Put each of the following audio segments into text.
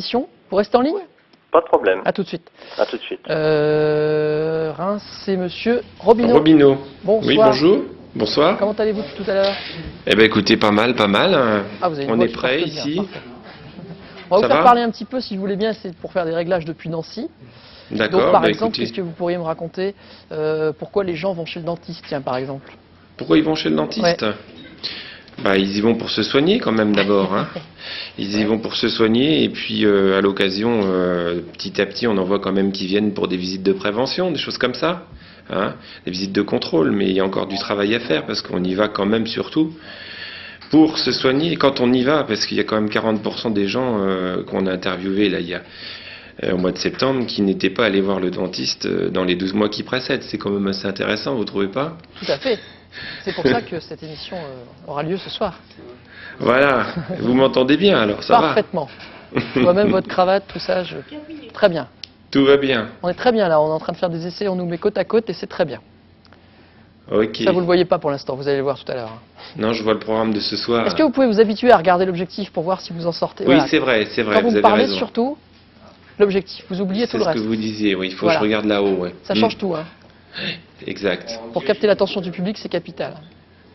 l'émission. Vous restez en ligne? Pas de problème. À tout de suite. À tout de suite. Reims, c'est monsieur Robineau. Robineau. Bonsoir. Oui, bonjour. Bonsoir. Comment allez-vous depuis tout à l'heure? Eh bien, écoutez, pas mal, pas mal. Ah, vous avez une On voix est qui prêt porte bien, ici. parfait. On va Ça vous faire va parler un petit peu, si vous voulez bien, c'est pour faire des réglages depuis Nancy. D'accord. Donc, par bah, exemple, écoutez, qu'est-ce que vous pourriez me raconter pourquoi les gens vont chez le dentiste, tiens, par exemple? pourquoi ils vont chez le dentiste? Bah, ils y vont pour se soigner quand même d'abord. Hein. Ils y vont pour se soigner et puis à l'occasion, petit à petit, on en voit quand même qui viennent pour des visites de prévention, des choses comme ça. Hein, des visites de contrôle, mais il y a encore du travail à faire parce qu'on y va quand même surtout pour se soigner. Et quand on y va, parce qu'il y a quand même 40% des gens qu'on a interviewés là, au mois de septembre qui n'étaient pas allés voir le dentiste dans les 12 mois qui précèdent. C'est quand même assez intéressant, vous trouvez pas? Tout à fait. C'est pour ça que cette émission aura lieu ce soir. Voilà, vous m'entendez bien alors, ça Parfaitement. Je vois même votre cravate, tout ça. Très bien. Tout va bien. On est très bien là, on est en train de faire des essais, on nous met côte à côte et c'est très bien. Ok. Ça, vous le voyez pas pour l'instant, vous allez le voir tout à l'heure. Non, je vois le programme de ce soir. Est-ce que vous pouvez vous habituer à regarder l'objectif pour voir si vous en sortez? Oui, Voilà. c'est vrai, Quand vous vous me avez parlez, raison. surtout, l'objectif. Vous oubliez tout C'est le ce reste. que vous disiez, oui, il faut Voilà. que je regarde là-haut. Ouais. Ça change tout. Hein. Exact. Pour capter l'attention du public, c'est capital.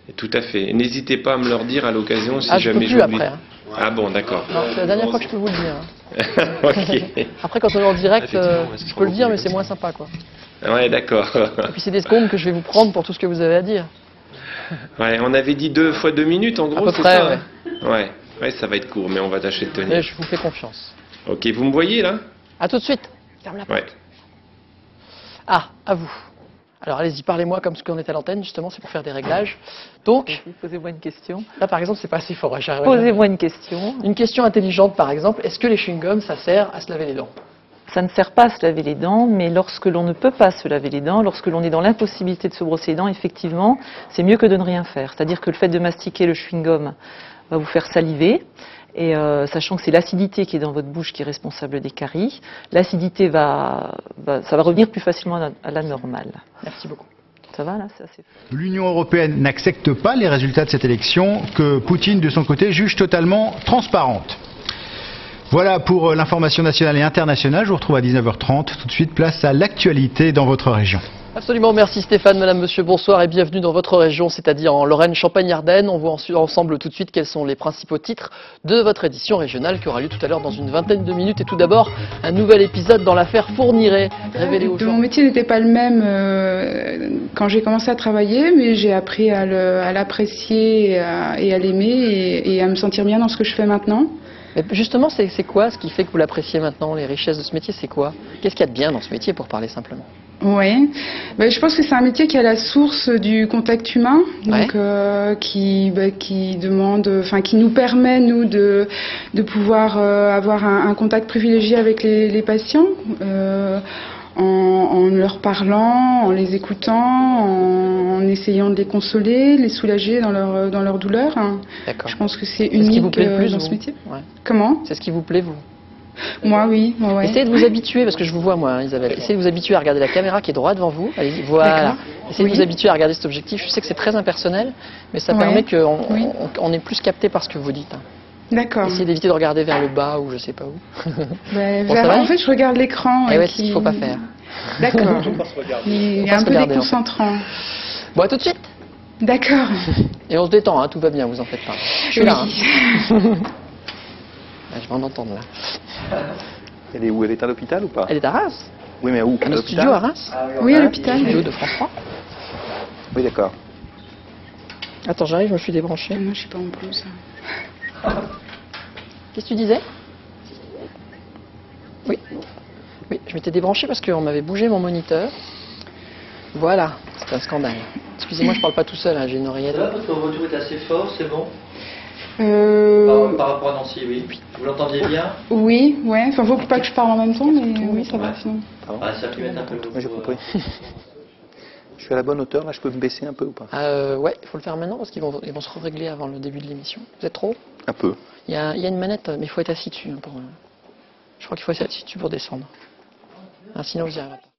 Et tout à fait. N'hésitez pas à me le dire à l'occasion si Je peux jamais plus j'oublie. après. Hein. Ah bon, d'accord. Non, c'est la dernière fois que je peux vous le dire. Hein. Ok. Après, quand on est en direct, je peux le dire, mais c'est moins sympa, quoi. Ouais, d'accord. Et puis c'est des secondes que je vais vous prendre pour tout ce que vous avez à dire. Ouais, on avait dit 2 fois 2 minutes en À gros, peu c'est près, ça ouais. hein Ouais. Ouais, ça va être court, mais on va tâcher de Mais tenir. je vous fais confiance. Ok, vous me voyez là? À tout de suite. Ferme la porte. Ouais. Ah, à vous. Alors allez-y, parlez-moi comme ce qu'on est à l'antenne, justement, c'est pour faire des réglages. Donc, Posez-moi une question. là par exemple, c'est pas assez fort. Hein, Posez-moi une question. Une question intelligente, par exemple, est-ce que les chewing-gums, ça sert à se laver les dents? Ça ne sert pas à se laver les dents, mais lorsque l'on ne peut pas se laver les dents, lorsque l'on est dans l'impossibilité de se brosser les dents, effectivement, c'est mieux que de ne rien faire. C'est-à-dire que le fait de mastiquer le chewing-gum va vous faire saliver. Et sachant que c'est l'acidité qui est dans votre bouche qui est responsable des caries, l'acidité ça va revenir plus facilement à la normale. Merci beaucoup. Ça va là, c'est assez. L'Union européenne n'accepte pas les résultats de cette élection que Poutine, de son côté, juge totalement transparente. Voilà pour l'information nationale et internationale. Je vous retrouve à 19h30. Tout de suite, place à l'actualité dans votre région. Absolument, merci Stéphane, madame, monsieur, bonsoir et bienvenue dans votre région, c'est-à-dire en Lorraine, Champagne-Ardenne. On voit ensemble tout de suite quels sont les principaux titres de votre édition régionale qui aura lieu tout à l'heure dans une vingtaine de minutes. Et tout d'abord, un nouvel épisode dans l'affaire Fourniret, révélé aux gens. Mon métier n'était pas le même quand j'ai commencé à travailler, mais j'ai appris à l'apprécier et à l'aimer et à me sentir bien dans ce que je fais maintenant. Mais justement, c'est quoi ce qui fait que vous l'appréciez maintenant? Les richesses de ce métier, c'est quoi? Qu'est-ce qu'il y a de bien dans ce métier, pour parler simplement? Oui, je pense que c'est un métier qui est à la source du contact humain, donc qui demande, qui nous permet nous de pouvoir avoir un contact privilégié avec les patients, en leur parlant, en les écoutant, en essayant de les consoler, les soulager dans leur douleur. D'accord. Je pense que c'est C'est ce qui vous unique plaît le plus, dans vous ce métier. Ouais. Comment? C'est ce qui vous plaît, vous? Moi, oui. Ouais. Essayez de vous habituer, parce que je vous vois, moi, hein, Isabelle. Essayez de vous habituer à regarder la caméra qui est droit devant vous. Allez-y, voilà. D'accord. Essayez de Oui. vous habituer à regarder cet objectif. Je sais que c'est très impersonnel, mais ça Ouais. permet qu'on Oui. on est plus capté par ce que vous dites. Hein. D'accord. Essayez d'éviter de regarder vers le bas ou je sais pas où. Bon, ça va En fait, je regarde l'écran. Eh ouais, c'est ce qu'il faut pas faire. D'accord. Il est un peu regarder, en fait. déconcentrant. Bon, à tout de suite. D'accord. Et on se détend, hein, tout va bien, vous en faites pas. Je suis Oui. là. Hein. Ah, je vais en entendre là. Elle est où? Elle est à l'hôpital ou pas? Elle est à Reims. Oui, mais où? À nos studios à Reims. Oui, à l'hôpital. Studio de France 3. Oui, d'accord. Attends, j'arrive, je me suis débranché. Moi, je suis pas en blouse. Qu'est-ce que tu disais? Oui. Oui, je m'étais débranché parce qu'on m'avait bougé mon moniteur. Voilà, c'est un scandale. Excusez-moi, je parle pas tout seul, hein, j'ai une oreillette. Ça va, votre retour est assez fort, c'est bon par rapport à Nancy, oui. Vous l'entendiez bien? Oui, ouais. Enfin, faut pas que je parle en même temps, mais oui, ça va. Sinon. Ah, ça peut mettre un peu. Oui, j'ai compris. Je suis à la bonne hauteur, là, je peux me baisser un peu ou pas? Ouais, il faut le faire maintenant parce qu'ils vont se régler avant le début de l'émission. Vous êtes trop? Un peu. Il y a une manette, mais il faut être assis dessus. Hein, je crois qu'il faut être assis dessus pour descendre. Ah, sinon, vous n'y arriverez pas.